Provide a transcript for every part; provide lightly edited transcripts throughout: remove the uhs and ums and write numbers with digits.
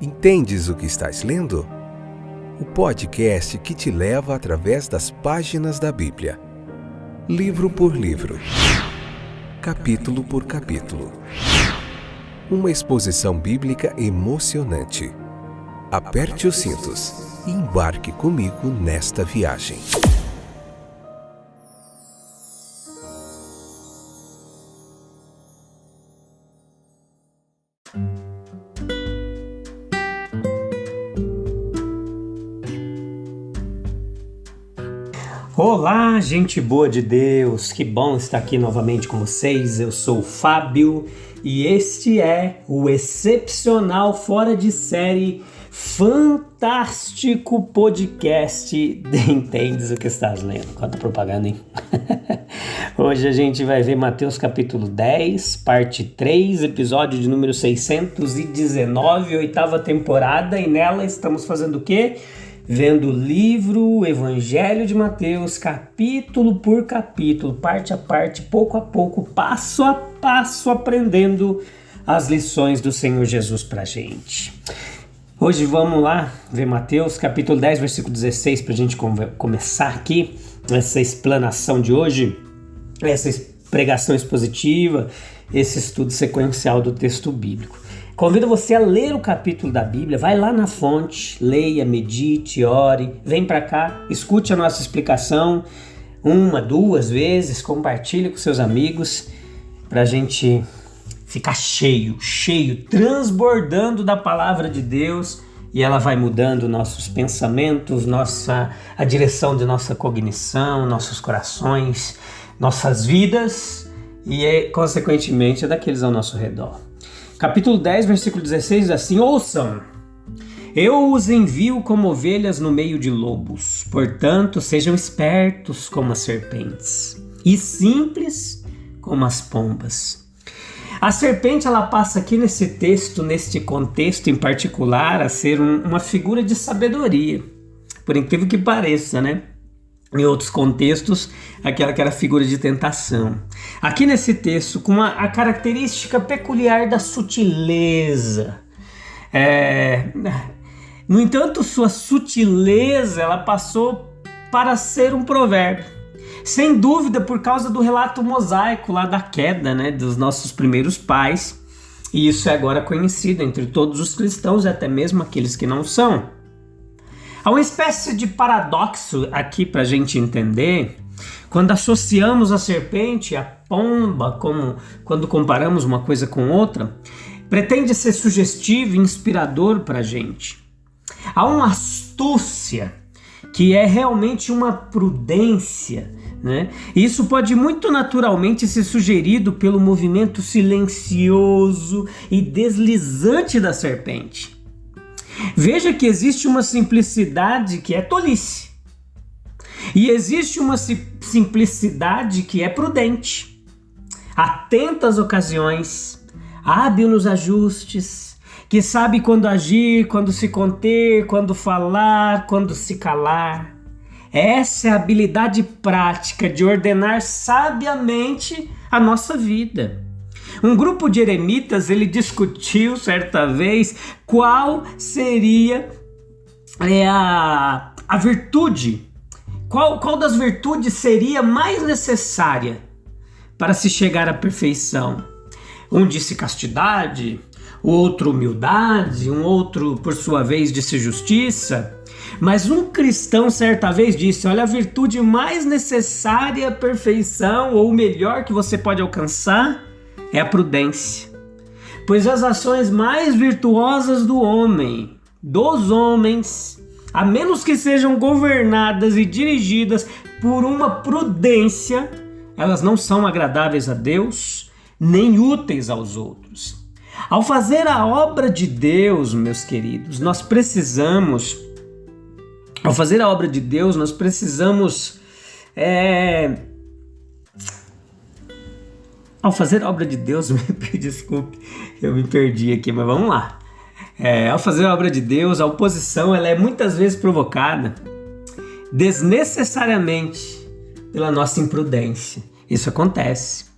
Entendes o que estás lendo? O podcast que te leva através das páginas da Bíblia, livro por livro, capítulo por capítulo. Uma exposição bíblica emocionante. Aperte os cintos e embarque comigo nesta viagem. Olá, gente boa de Deus, que bom estar aqui novamente com vocês. Eu sou o Fábio e este é o excepcional, fora de série, fantástico podcast de Entendes o que estás lendo. Quanta propaganda, hein? Hoje a gente vai ver Mateus capítulo 10, parte 3, episódio de número 619, 8ª temporada, e nela estamos fazendo o quê? Vendo o livro, o Evangelho de Mateus, capítulo por capítulo, parte a parte, pouco a pouco, passo a passo, aprendendo as lições do Senhor Jesus pra gente. Hoje vamos lá ver Mateus, capítulo 10, versículo 16, pra gente começar aqui, essa explanação de hoje, essa pregação expositiva, esse estudo sequencial do texto bíblico. Convido você a ler o capítulo da Bíblia, vai lá na fonte, leia, medite, ore, vem para cá, escute a nossa explicação 1, 2 vezes, compartilhe com seus amigos para a gente ficar cheio, transbordando da palavra de Deus, e ela vai mudando nossos pensamentos, a direção de nossa cognição, nossos corações, nossas vidas e, consequentemente, daqueles ao nosso redor. Capítulo 10, versículo 16 diz assim: ouçam, eu os envio como ovelhas no meio de lobos, portanto sejam espertos como as serpentes e simples como as pombas. A serpente, ela passa aqui nesse texto, neste contexto em particular, a ser uma figura de sabedoria, por incrível que pareça, né? Em outros contextos, aquela que era figura de tentação. Aqui nesse texto, com a característica peculiar da sutileza. No entanto, sua sutileza, ela passou para ser um provérbio. Sem dúvida, por causa do relato mosaico lá da queda, né, dos nossos primeiros pais. E isso é agora conhecido entre todos os cristãos e até mesmo aqueles que não são. Há uma espécie de paradoxo aqui para a gente entender, quando associamos a serpente à pomba, como quando comparamos uma coisa com outra, pretende ser sugestivo e inspirador para a gente. Há uma astúcia que é realmente uma prudência, né? E isso pode muito naturalmente ser sugerido pelo movimento silencioso e deslizante da serpente. Veja que existe uma simplicidade que é tolice. E existe uma simplicidade que é prudente. Atenta às ocasiões, hábil nos ajustes, que sabe quando agir, quando se conter, quando falar, quando se calar. Essa é a habilidade prática de ordenar sabiamente a nossa vida. Um grupo de eremitas, ele discutiu certa vez qual seria a virtude, qual das virtudes seria mais necessária para se chegar à perfeição. Um disse castidade, o outro humildade, um outro, por sua vez, disse justiça. Mas um cristão certa vez disse: olha, a virtude mais necessária à perfeição, ou o melhor que você pode alcançar, é a prudência, pois as ações mais virtuosas dos homens, a menos que sejam governadas e dirigidas por uma prudência, elas não são agradáveis a Deus, nem úteis aos outros. Ao fazer a obra de Deus, meus queridos, nós precisamos desculpe, eu me perdi aqui, mas vamos lá. Ao fazer a obra de Deus, a oposição ela é muitas vezes provocada desnecessariamente pela nossa imprudência. Isso acontece.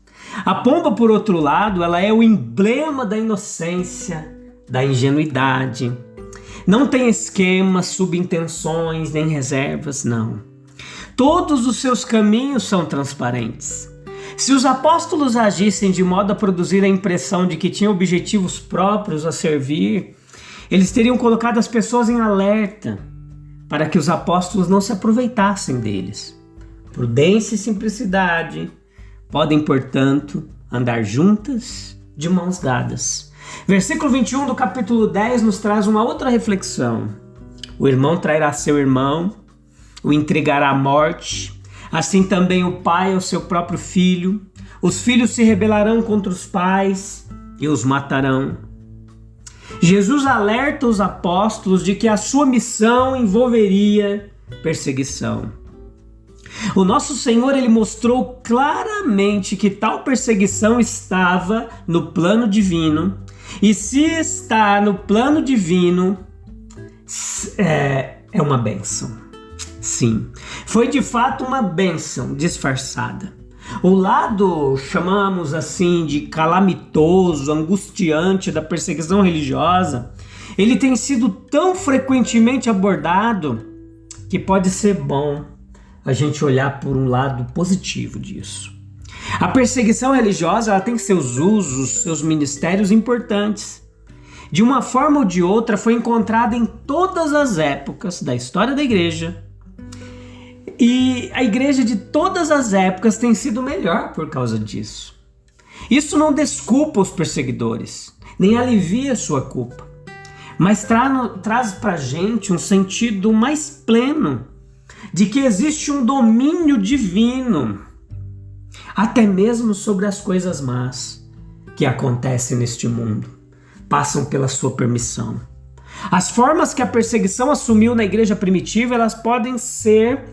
A pomba, por outro lado, ela é o emblema da inocência, da ingenuidade, Não tem esquemas, subintenções, nem reservas, não. Todos os seus caminhos são transparentes. Se os apóstolos agissem de modo a produzir a impressão de que tinham objetivos próprios a servir, eles teriam colocado as pessoas em alerta para que os apóstolos não se aproveitassem deles. Prudência e simplicidade podem, portanto, andar juntas de mãos dadas. Versículo 21 do capítulo 10 nos traz uma outra reflexão. O irmão trairá seu irmão, o intrigará à morte, assim também o pai ao seu próprio filho. Os filhos se rebelarão contra os pais e os matarão. Jesus alerta os apóstolos de que a sua missão envolveria perseguição. O nosso Senhor, ele mostrou claramente que tal perseguição estava no plano divino, e se está no plano divino, é uma bênção. Sim, foi de fato uma bênção disfarçada. O lado, chamamos assim, de calamitoso, angustiante da perseguição religiosa, ele tem sido tão frequentemente abordado que pode ser bom a gente olhar por um lado positivo disso. A perseguição religiosa, ela tem seus usos, seus ministérios importantes. De uma forma ou de outra, foi encontrada em todas as épocas da história da igreja. E a igreja de todas as épocas tem sido melhor por causa disso. Isso não desculpa os perseguidores, nem alivia sua culpa, mas traz para a gente um sentido mais pleno de que existe um domínio divino, até mesmo sobre as coisas más que acontecem neste mundo, passam pela sua permissão. As formas que a perseguição assumiu na igreja primitiva, elas podem ser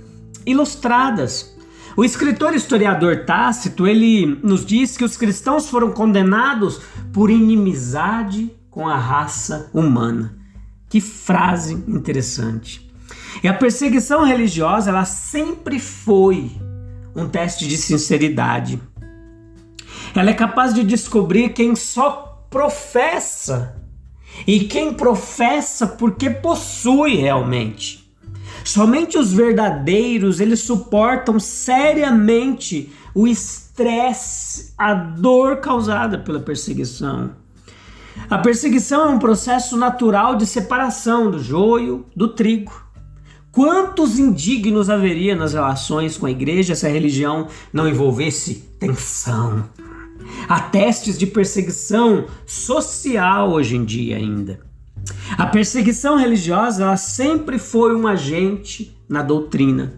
ilustradas. O escritor e historiador Tácito, ele nos diz que os cristãos foram condenados por inimizade com a raça humana. Que frase interessante. E a perseguição religiosa, ela sempre foi um teste de sinceridade. Ela é capaz de descobrir quem só professa e quem professa porque possui realmente. Somente os verdadeiros, eles suportam seriamente o estresse, a dor causada pela perseguição. A perseguição é um processo natural de separação do joio do trigo. Quantos indignos haveria nas relações com a igreja se a religião não envolvesse tensão? Há testes de perseguição social hoje em dia ainda. A perseguição religiosa, ela sempre foi um agente na doutrina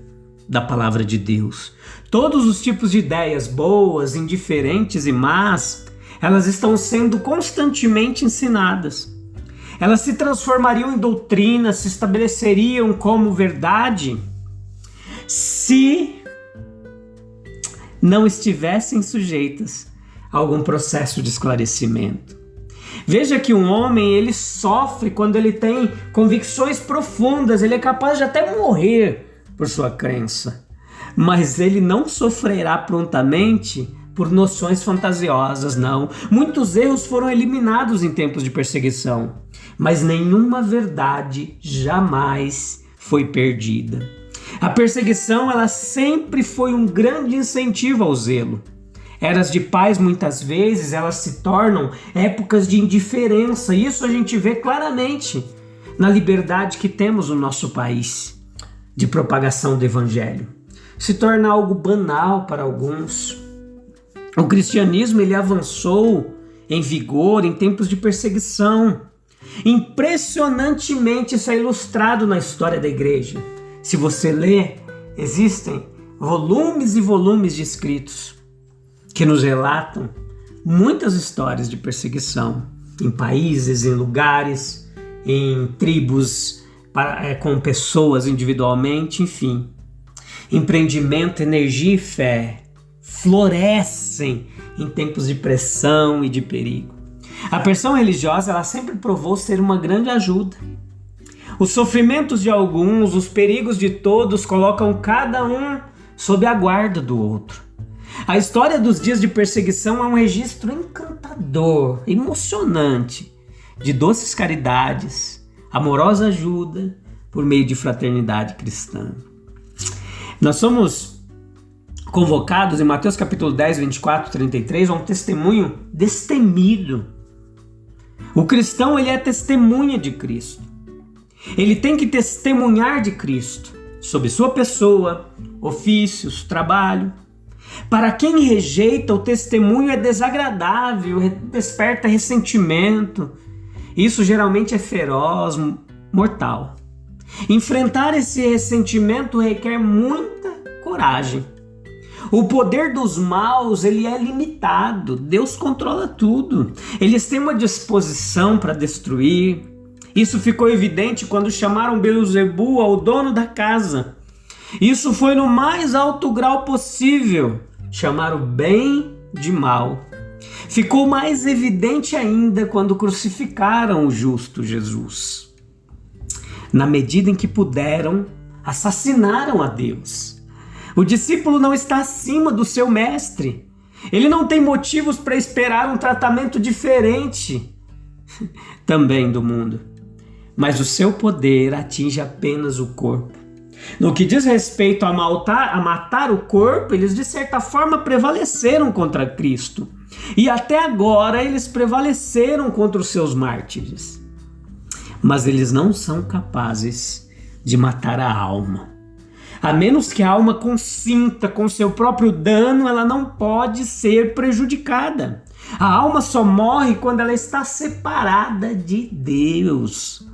da palavra de Deus. Todos os tipos de ideias boas, indiferentes e más, elas estão sendo constantemente ensinadas. Elas se transformariam em doutrina, se estabeleceriam como verdade se não estivessem sujeitas a algum processo de esclarecimento. Veja que um homem, ele sofre quando ele tem convicções profundas, ele é capaz de até morrer por sua crença, mas ele não sofrerá prontamente por noções fantasiosas, não. Muitos erros foram eliminados em tempos de perseguição, mas nenhuma verdade jamais foi perdida. A perseguição, ela sempre foi um grande incentivo ao zelo. Eras de paz, muitas vezes, elas se tornam épocas de indiferença. Isso a gente vê claramente na liberdade que temos no nosso país de propagação do evangelho. Se torna algo banal para alguns. O cristianismo, ele avançou em vigor em tempos de perseguição. Impressionantemente, isso é ilustrado na história da igreja. Se você ler, existem volumes e volumes de escritos que nos relatam muitas histórias de perseguição em países, em lugares, em tribos, com pessoas individualmente, enfim. Empreendimento, energia e fé florescem em tempos de pressão e de perigo. A pressão religiosa, ela sempre provou ser uma grande ajuda. Os sofrimentos de alguns, os perigos de todos colocam cada um sob a guarda do outro. A história dos dias de perseguição é um registro encantador, emocionante, de doces caridades, amorosa ajuda por meio de fraternidade cristã. Nós somos convocados em Mateus capítulo 10, 24, 33 a um testemunho destemido. O cristão, ele é testemunha de Cristo. Ele tem que testemunhar de Cristo sobre sua pessoa, ofícios, trabalho. Para quem rejeita, o testemunho é desagradável, desperta ressentimento. Isso geralmente é feroz, mortal. Enfrentar esse ressentimento requer muita coragem. O poder dos maus, ele é limitado. Deus controla tudo. Eles têm uma disposição para destruir. Isso ficou evidente quando chamaram Beelzebu ao dono da casa. Isso foi no mais alto grau possível. Chamaram bem de mal. Ficou mais evidente ainda quando crucificaram o justo Jesus. Na medida em que puderam, assassinaram a Deus. O discípulo não está acima do seu mestre. Ele não tem motivos para esperar um tratamento diferente também do mundo. Mas o seu poder atinge apenas o corpo. No que diz respeito a matar o corpo, eles de certa forma prevaleceram contra Cristo. E até agora eles prevaleceram contra os seus mártires. Mas eles não são capazes de matar a alma. A menos que a alma consinta com seu próprio dano, ela não pode ser prejudicada. A alma só morre quando ela está separada de Deus.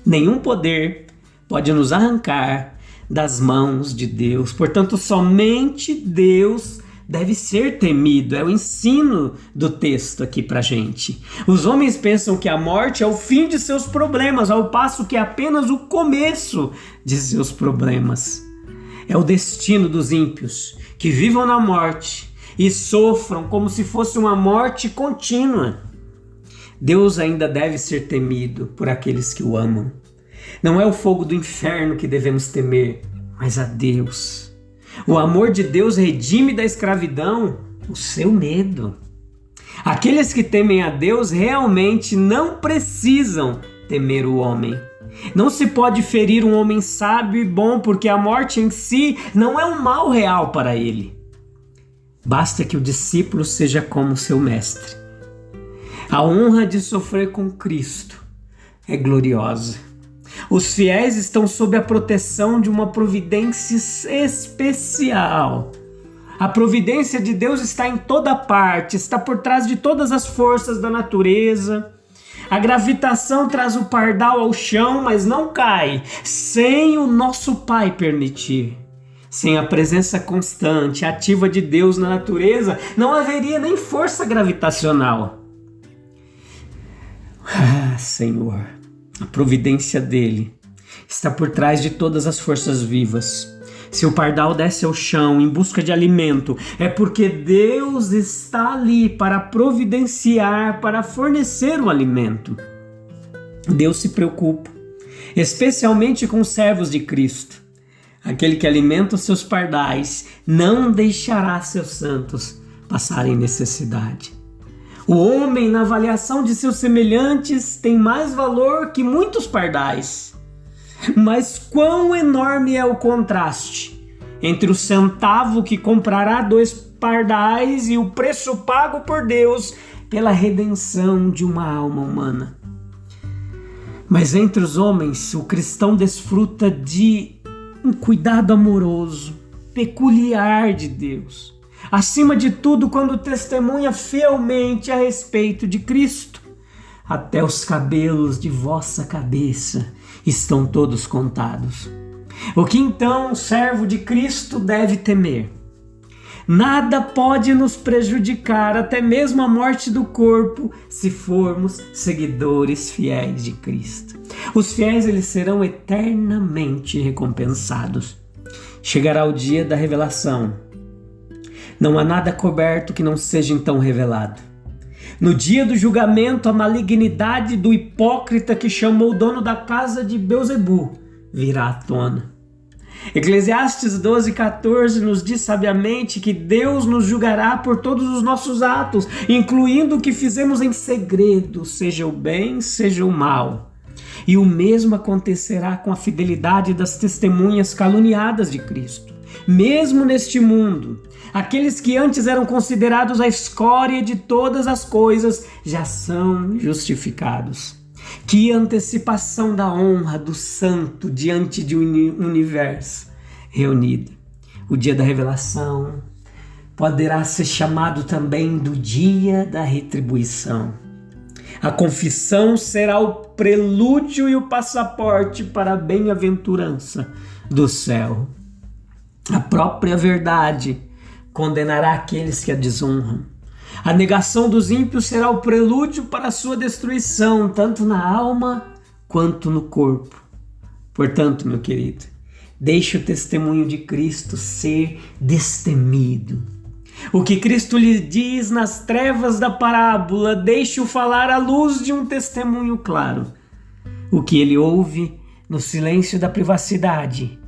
Nenhum poder pode nos arrancar das mãos de Deus. Portanto, somente Deus deve ser temido. É o ensino do texto aqui pra gente. Os homens pensam que a morte é o fim de seus problemas, ao passo que é apenas o começo de seus problemas. É o destino dos ímpios, que vivam na morte e sofram como se fosse uma morte contínua. Deus ainda deve ser temido por aqueles que o amam. Não é o fogo do inferno que devemos temer, mas a Deus. O amor de Deus redime da escravidão o seu medo. Aqueles que temem a Deus realmente não precisam temer o homem. Não se pode ferir um homem sábio e bom, porque a morte em si não é um mal real para ele. Basta que o discípulo seja como seu mestre. A honra de sofrer com Cristo é gloriosa. Os fiéis estão sob a proteção de uma providência especial. A providência de Deus está em toda parte, está por trás de todas as forças da natureza. A gravitação traz o pardal ao chão, mas não cai, sem o nosso Pai permitir. Sem a presença constante, ativa de Deus na natureza, não haveria nem força gravitacional. Senhor, a providência dele está por trás de todas as forças vivas. Se o pardal desce ao chão em busca de alimento, é porque Deus está ali para providenciar, para fornecer o alimento. Deus se preocupa, especialmente com os servos de Cristo. Aquele que alimenta os seus pardais não deixará seus santos passarem necessidade. O homem, na avaliação de seus semelhantes, tem mais valor que muitos pardais. Mas quão enorme é o contraste entre o centavo que comprará 2 pardais e o preço pago por Deus pela redenção de uma alma humana. Mas entre os homens, o cristão desfruta de um cuidado amoroso, peculiar de Deus. Acima de tudo, quando testemunha fielmente a respeito de Cristo. Até os cabelos de vossa cabeça estão todos contados. O que então o servo de Cristo deve temer? Nada pode nos prejudicar, até mesmo a morte do corpo, se formos seguidores fiéis de Cristo. Os fiéis, eles serão eternamente recompensados. Chegará o dia da revelação. Não há nada coberto que não seja então revelado. No dia do julgamento, a malignidade do hipócrita que chamou o dono da casa de Beelzebu virá à tona. Eclesiastes 12:14 nos diz sabiamente que Deus nos julgará por todos os nossos atos, incluindo o que fizemos em segredo, seja o bem, seja o mal. E o mesmo acontecerá com a fidelidade das testemunhas caluniadas de Cristo. Mesmo neste mundo, aqueles que antes eram considerados a escória de todas as coisas já são justificados. Que antecipação da honra do santo diante de um universo reunido. O dia da revelação poderá ser chamado também do dia da retribuição. A confissão será o prelúdio e o passaporte para a bem-aventurança do céu. A própria verdade condenará aqueles que a desonram. A negação dos ímpios será o prelúdio para a sua destruição, tanto na alma quanto no corpo. Portanto, meu querido, deixe o testemunho de Cristo ser destemido. O que Cristo lhe diz nas trevas da parábola, deixe-o falar à luz de um testemunho claro. O que ele ouve no silêncio da privacidade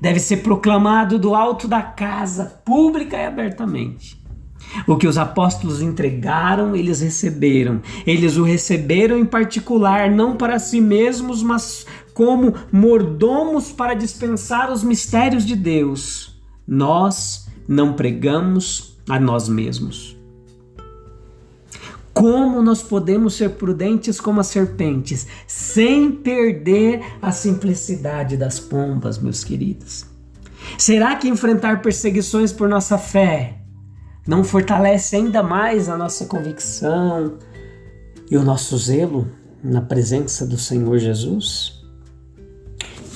deve ser proclamado do alto da casa, pública e abertamente. O que os apóstolos entregaram, eles receberam. Eles o receberam em particular, não para si mesmos, mas como mordomos para dispensar os mistérios de Deus. Nós não pregamos a nós mesmos. Como nós podemos ser prudentes como as serpentes, sem perder a simplicidade das pombas, meus queridos? Será que enfrentar perseguições por nossa fé não fortalece ainda mais a nossa convicção e o nosso zelo na presença do Senhor Jesus?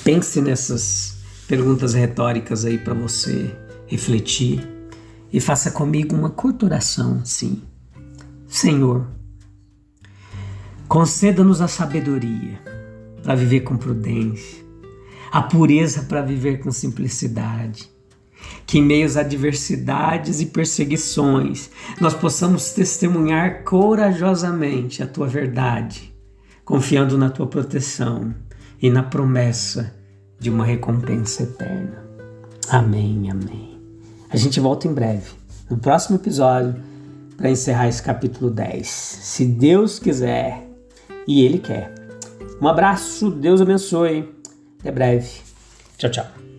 Pense nessas perguntas retóricas aí para você refletir e faça comigo uma curta oração, sim. Senhor, conceda-nos a sabedoria para viver com prudência, a pureza para viver com simplicidade, que em meio às adversidades e perseguições nós possamos testemunhar corajosamente a Tua verdade, confiando na Tua proteção e na promessa de uma recompensa eterna. Amém, amém. A gente volta em breve, no próximo episódio, para encerrar esse capítulo 10. Se Deus quiser e Ele quer. Um abraço, Deus abençoe. Até breve. Tchau, tchau.